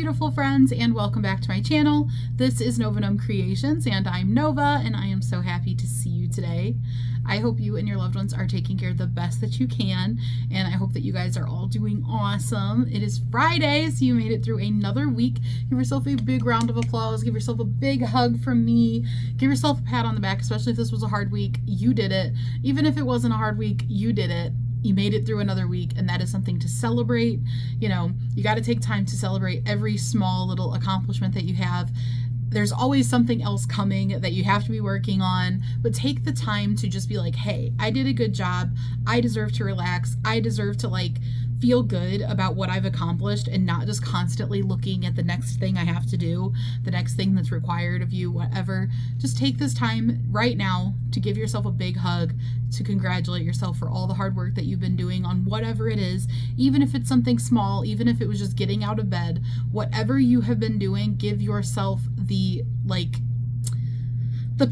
beautiful friends, and welcome back to my channel. This is Nova Gnome Creations, and I'm Nova, and I am so happy to see you today. I hope you and your loved ones are taking care of the best that you can, and I hope that you guys are all doing awesome. It is Friday, so you made it through another week. Give yourself a big round of applause. Give yourself a big hug from me. Give yourself a pat on the back, especially if this was a hard week. You did it. Even if it wasn't a hard week, you did it. You made it through another week, and that is something to celebrate. You know, you got to take time to celebrate every small little accomplishment that you have. There's always something else coming that you have to be working on, but take the time to just be like, hey, I did a good job. I deserve to relax. I deserve to feel good about what I've accomplished, and not just constantly looking at the next thing I have to do, the next thing that's required of you, whatever. Just take this time right now to give yourself a big hug, to congratulate yourself for all the hard work that you've been doing on whatever it is, even if it's something small, even if it was just getting out of bed, whatever you have been doing, give yourself the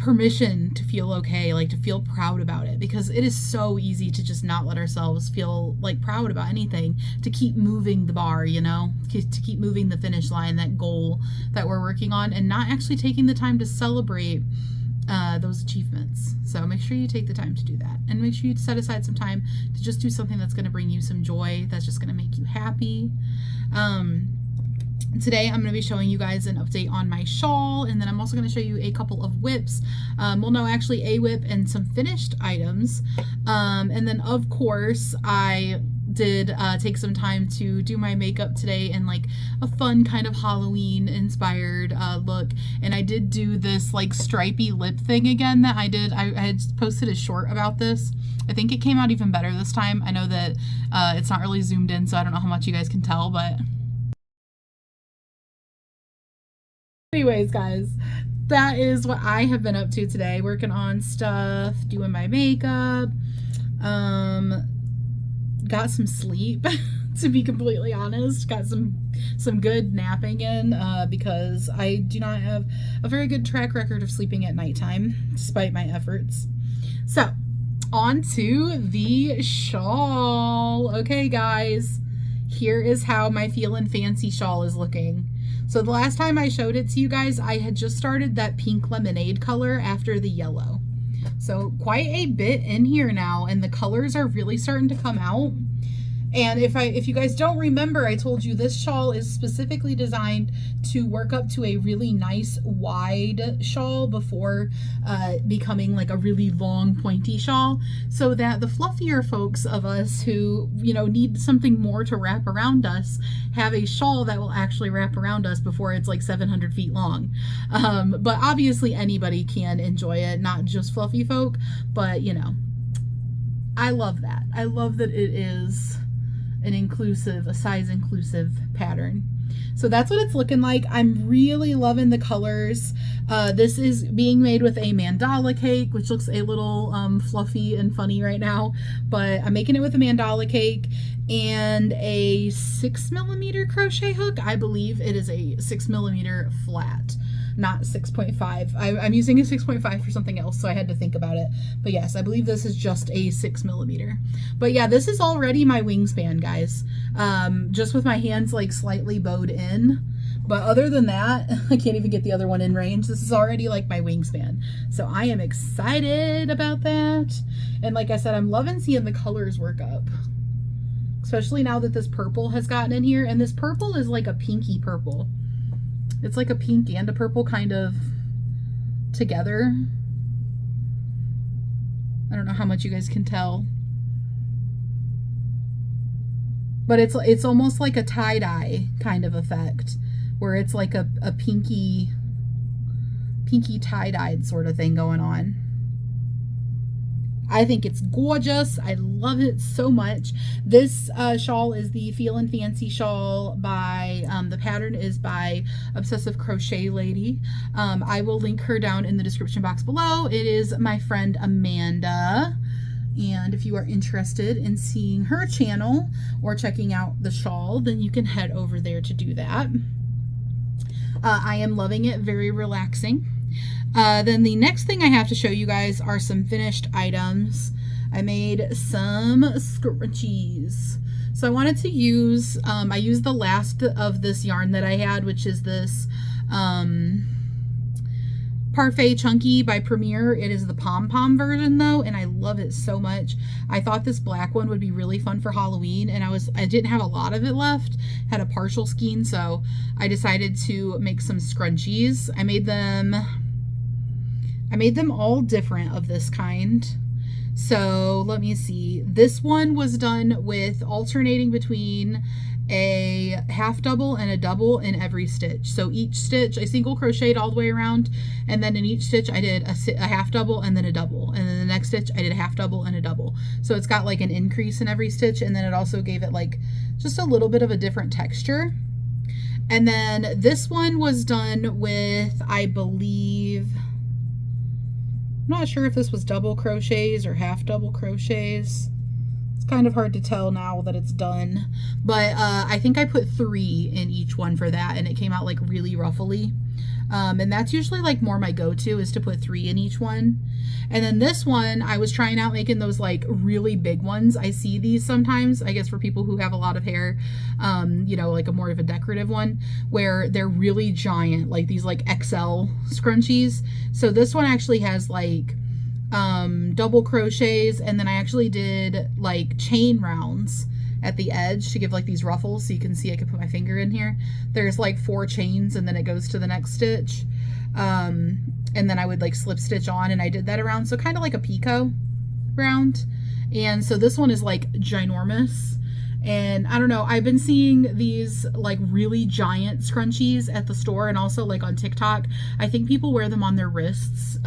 permission to feel okay, to feel proud about it, because it is so easy to just not let ourselves feel proud about anything, to keep moving the bar, to keep moving the finish line, that goal that we're working on, and not actually taking the time to celebrate those achievements. So make sure you take the time to do that, and make sure you set aside some time to just do something that's going to bring you some joy, that's just going to make you happy. Today I'm going to be showing you guys an update on my shawl, and then I'm also going to show you a couple of whips. Well, no, actually a whip and some finished items. And then of course I did take some time to do my makeup today in a fun kind of Halloween inspired look, and I did do this stripy lip thing again that I did. I had posted a short about this. I think it came out even better this time. I know that it's not really zoomed in, so I don't know how much you guys can tell, but anyways, guys, that is what I have been up to today. Working on stuff, doing my makeup, got some sleep, to be completely honest. Got some good napping in, because I do not have a very good track record of sleeping at nighttime, despite my efforts. So, on to the shawl. Okay, guys, here is how my Feelin' Fancy shawl is looking. So the last time I showed it to you guys, I had just started that pink lemonade color after the yellow. So quite a bit in here now, and the colors are really starting to come out. And if you guys don't remember, I told you this shawl is specifically designed to work up to a really nice wide shawl before becoming a really long pointy shawl, so that the fluffier folks of us who need something more to wrap around us have a shawl that will actually wrap around us before it's 700 feet long. But obviously anybody can enjoy it, not just fluffy folk, but I love that. I love that it is a size inclusive pattern. So that's what it's looking like. I'm really loving the colors. This is being made with a mandala cake, which looks a little fluffy and funny right now, but I'm making it with a mandala cake and a 6mm crochet hook. I believe it is a 6mm flat, not 6.5. I'm using a 6.5 for something else, so I had to think about it. But yes, I believe this is just a 6mm. But yeah, this is already my wingspan, guys. Just with my hands slightly bowed in. But other than that, I can't even get the other one in range. This is already my wingspan. So I am excited about that. And like I said, I'm loving seeing the colors work up. Especially now that this purple has gotten in here. And this purple is a pinky purple. It's a pink and a purple kind of together. I don't know how much you guys can tell. But it's almost like a tie-dye kind of effect, where it's a pinky tie-dyed sort of thing going on. I think it's gorgeous. I love it so much. This shawl is the Feelin' Fancy shawl by, the pattern is by Obsessive Crochet Lady. I will link her down in the description box below. It is my friend Amanda. And if you are interested in seeing her channel or checking out the shawl, then you can head over there to do that. I am loving it. Very relaxing. Then the next thing I have to show you guys are some finished items. I made some scrunchies. So I wanted to use, I used the last of this yarn that I had, which is this Parfait Chunky by Premier. It is the pom-pom version though, and I love it so much. I thought this black one would be really fun for Halloween, and I didn't have a lot of it left, had a partial skein, so I decided to make some scrunchies. I made them all different of this kind. So let me see. This one was done with alternating between a half double and a double in every stitch. So each stitch I single crocheted all the way around, and then in each stitch I did a half double and then a double, and then the next stitch I did a half double and a double. So it's got like an increase in every stitch, and then it also gave it like just a little bit of a different texture. And then this one was done with, I believe, I'm not sure if this was double crochets or half double crochets. It's kind of hard to tell now that it's done, but I think I put 3 in each one for that, and it came out like really ruffly. And that's usually like more my go-to, is to put 3 in each one. And then this one, I was trying out making those like really big ones. I see these sometimes, I guess for people who have a lot of hair, you know, like a more of a decorative one where they're really giant, like these like XL scrunchies. So this one actually has like double crochets, and then I actually did like chain rounds at the edge to give like these ruffles, so you can see I can put my finger in here. There's like 4 chains, and then it goes to the next stitch, and then I would like slip stitch on, and I did that around, so kind of like a picot round. And so this one is like ginormous, and I don't know, I've been seeing these like really giant scrunchies at the store and also like on TikTok. I think people wear them on their wrists,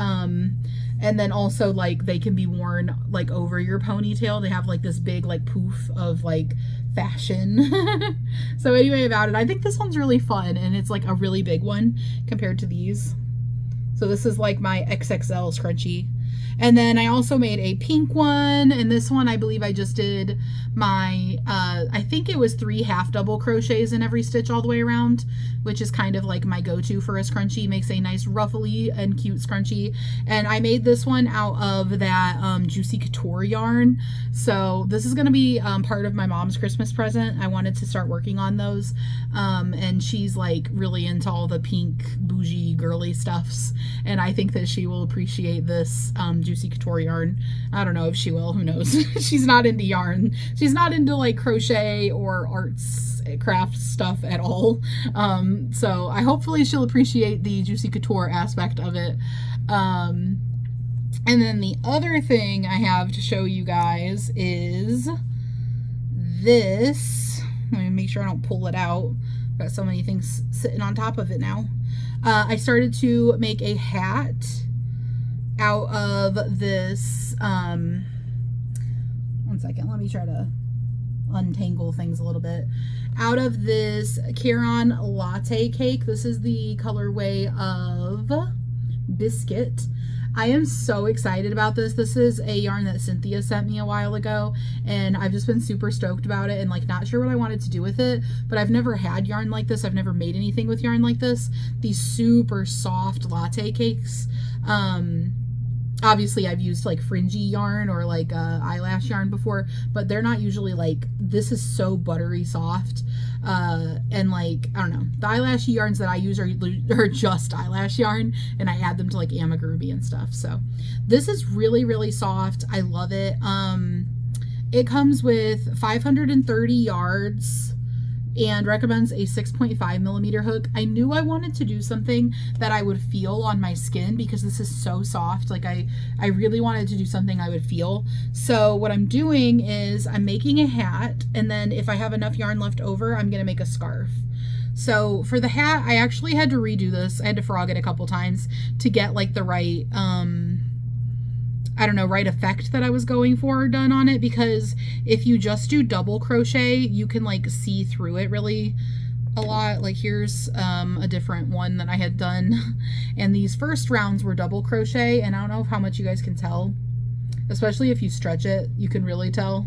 and then also like they can be worn like over your ponytail. They have like this big like poof of like fashion. So anyway, about it, I think this one's really fun, and it's like a really big one compared to these. So this is like my XXL scrunchie. And then I also made a pink one, and this one I believe I just did my, I think it was 3 half double crochets in every stitch all the way around, which is kind of like my go-to for a scrunchie. Makes a nice ruffly and cute scrunchie. And I made this one out of that Juicy Couture yarn. So this is going to be part of my mom's Christmas present. I wanted to start working on those, and she's like really into all the pink bougie girly stuffs, and I think that she will appreciate this Juicy Couture yarn. I don't know if she will, who knows. She's not into yarn. She's not into like crochet or arts craft stuff at all. So I hopefully she'll appreciate the Juicy Couture aspect of it. And then the other thing I have to show you guys is this. Let me make sure I don't pull it out. I've got so many things sitting on top of it now. I started to make a hat out of this, one second, let me try to untangle things a little bit. Out of this Caron Latte Cake. This is the colorway of Biscuit. I am so excited about this. This is a yarn that Cynthia sent me a while ago, and I've just been super stoked about it and like not sure what I wanted to do with it, but I've never had yarn like this. I've never made anything with yarn like this. These super soft latte cakes. Obviously I've used like fringy yarn or like eyelash yarn before, but they're not usually like, this is so buttery soft. And like, I don't know, the eyelash yarns that I use are just eyelash yarn, and I add them to like amigurumi and stuff. So this is really, really soft. I love it. It comes with 530 yards and recommends a 6.5 millimeter hook. I knew I wanted to do something that I would feel on my skin because this is so soft. Like I really wanted to do something I would feel. So what I'm doing is I'm making a hat, and then if I have enough yarn left over, I'm gonna make a scarf. So for the hat, I actually had to redo this. I had to frog it a couple times to get like the right, I don't know, right effect that I was going for done on it, because if you just do double crochet, you can like see through it really a lot. Like here's a different one that I had done, and these first rounds were double crochet, and I don't know how much you guys can tell, especially if you stretch it, you can really tell.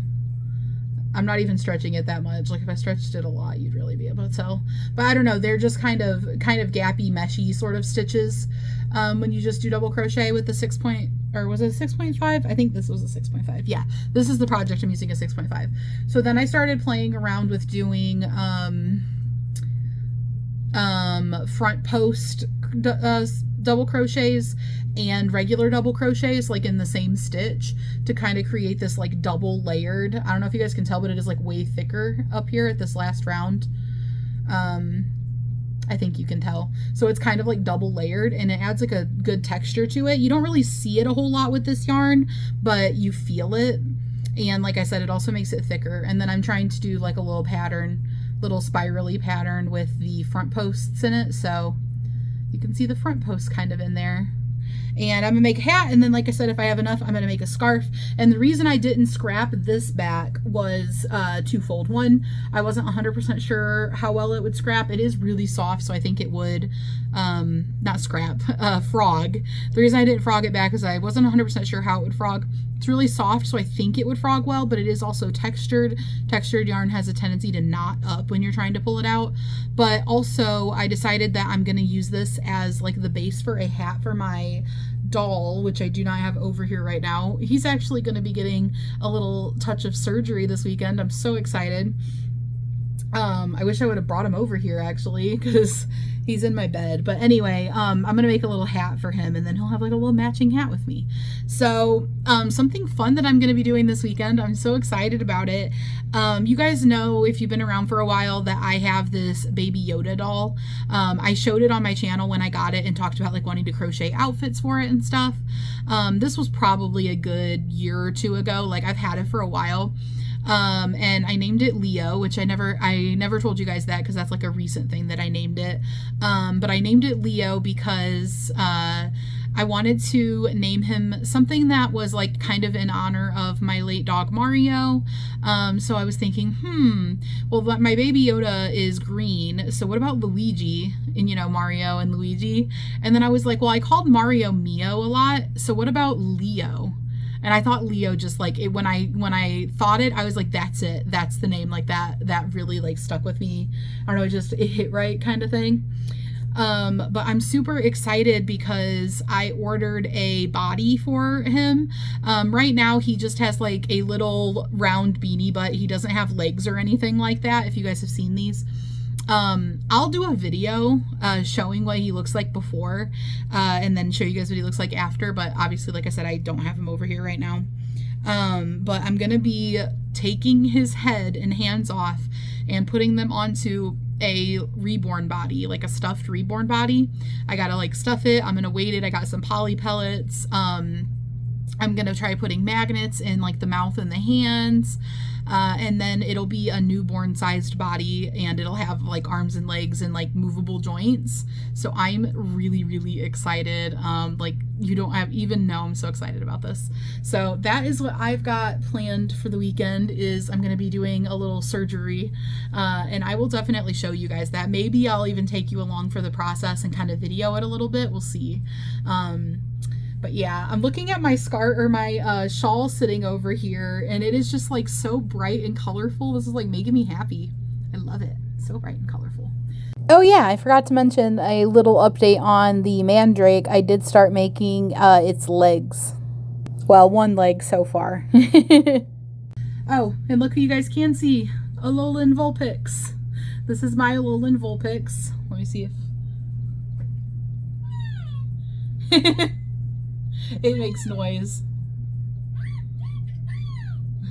I'm not even stretching it that much. Like if I stretched it a lot, you'd really be able to tell. But I don't know, they're just kind of gappy, meshy sort of stitches when you just do double crochet with the 6.5 or was it a 6.5? I think this was a 6.5. Yeah, this is the project I'm using, a 6.5. So then I started playing around with doing front post double crochets and regular double crochets, like in the same stitch, to kind of create this like double layered. I don't know if you guys can tell, but it is like way thicker up here at this last round. I think you can tell. So it's kind of like double layered, and it adds like a good texture to it. You don't really see it a whole lot with this yarn, but you feel it. And like I said, it also makes it thicker. And then I'm trying to do like a little pattern, little spirally pattern with the front posts in it. So you can see the front posts kind of in there. And I'm gonna make a hat, and then like I said, if I have enough, I'm gonna make a scarf. And the reason I didn't scrap this back was twofold. One, I wasn't 100% sure how well it would scrap. It is really soft, so I think it would not scrap, frog. The reason I didn't frog it back is I wasn't 100% sure how it would frog. It's really soft, so I think it would frog well, but it is also textured. Textured yarn has a tendency to knot up when you're trying to pull it out. But also I decided that I'm going to use this as like the base for a hat for my doll, which I do not have over here right now. He's actually going to be getting a little touch of surgery this weekend. I'm so excited. I wish I would have brought him over here actually, because he's in my bed. But anyway, I'm gonna make a little hat for him, and then he'll have like a little matching hat with me. So something fun that I'm gonna be doing this weekend, I'm so excited about it. You guys know, if you've been around for a while, that I have this Baby Yoda doll. I showed it on my channel when I got it and talked about like wanting to crochet outfits for it and stuff. This was probably a good year or two ago. Like, I've had it for a while. And I named it Leo, which I never told you guys that, because that's like a recent thing that I named it. But I named it Leo because I wanted to name him something that was like kind of in honor of my late dog Mario. So I was thinking, well, my Baby Yoda is green, so what about Luigi? And you know, Mario and Luigi. And then I was like, well, I called Mario Mio a lot, so what about Leo? And I thought Leo, just like it, when I thought it, I was like, that's it. That's the name. Like that really like stuck with me. I don't know, it hit right kind of thing. But I'm super excited because I ordered a body for him. Right now he just has like a little round beanie butt. He doesn't have legs or anything like that, if you guys have seen these. I'll do a video showing what he looks like before, and then show you guys what he looks like after, but obviously, like I said, I don't have him over here right now. But I'm gonna be taking his head and hands off and putting them onto a reborn body, like a stuffed reborn body. I gotta like stuff it. I'm gonna weight it. I got some poly pellets. I'm gonna try putting magnets in like the mouth and the hands. And then it'll be a newborn sized body, and it'll have like arms and legs and like movable joints. So I'm really, really excited. Like, you don't even know, I'm so excited about this. So that is what I've got planned for the weekend. Is I'm going to be doing a little surgery, and I will definitely show you guys that. Maybe I'll even take you along for the process and kind of video it a little bit. We'll see. But yeah, I'm looking at my scarf, or my shawl sitting over here, and it is just like so bright and colorful. This is like making me happy. I love it. So bright and colorful. Oh yeah, I forgot to mention a little update on the mandrake. I did start making its legs. Well, one leg so far. Oh, and look who you guys can see. Alolan Vulpix. This is my Alolan Vulpix. Let me see if... It makes noise.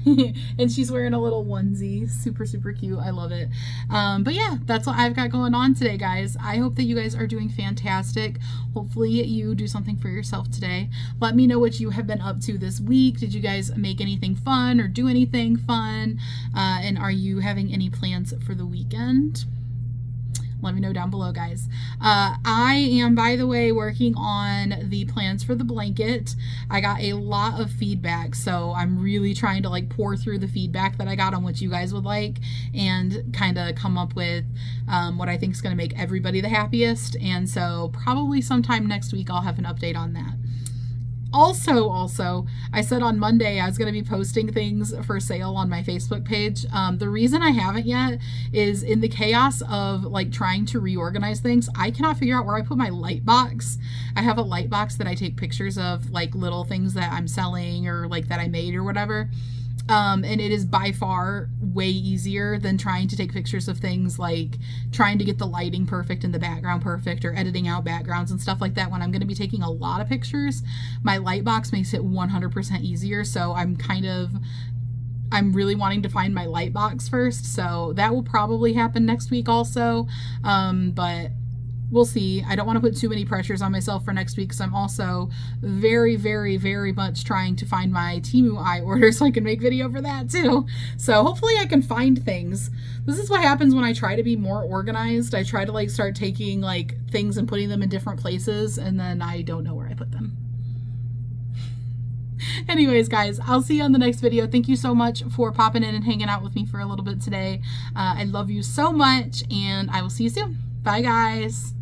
And she's wearing a little onesie. Super, super cute. I love it. But yeah, that's what I've got going on today, guys. I hope that you guys are doing fantastic. Hopefully you do something for yourself today. Let me know what you have been up to this week. Did you guys make anything fun or do anything fun? And are you having any plans for the weekend? Let me know down below, guys. I am, by the way, working on the plans for the blanket. I got a lot of feedback, so I'm really trying to like pour through the feedback that I got on what you guys would like, and kind of come up with what I think is going to make everybody the happiest. And so probably sometime next week I'll have an update on that. Also, I said on Monday I was going to be posting things for sale on my Facebook page. The reason I haven't yet is in the chaos of like trying to reorganize things, I cannot figure out where I put my light box. I have a light box that I take pictures of, like little things that I'm selling or like that I made or whatever. And it is by far way easier than trying to take pictures of things like trying to get the lighting perfect and the background perfect or editing out backgrounds and stuff like that. When I'm going to be taking a lot of pictures, my light box makes it 100% easier. So I'm really wanting to find my light box first. So that will probably happen next week also. But we'll see. I don't want to put too many pressures on myself for next week because I'm also very, very, very much trying to find my Temu eye order so I can make video for that too. So hopefully I can find things. This is what happens when I try to be more organized. I try to like start taking like things and putting them in different places, and then I don't know where I put them. Anyways, guys, I'll see you on the next video. Thank you so much for popping in and hanging out with me for a little bit today. I love you so much, and I will see you soon. Bye, guys.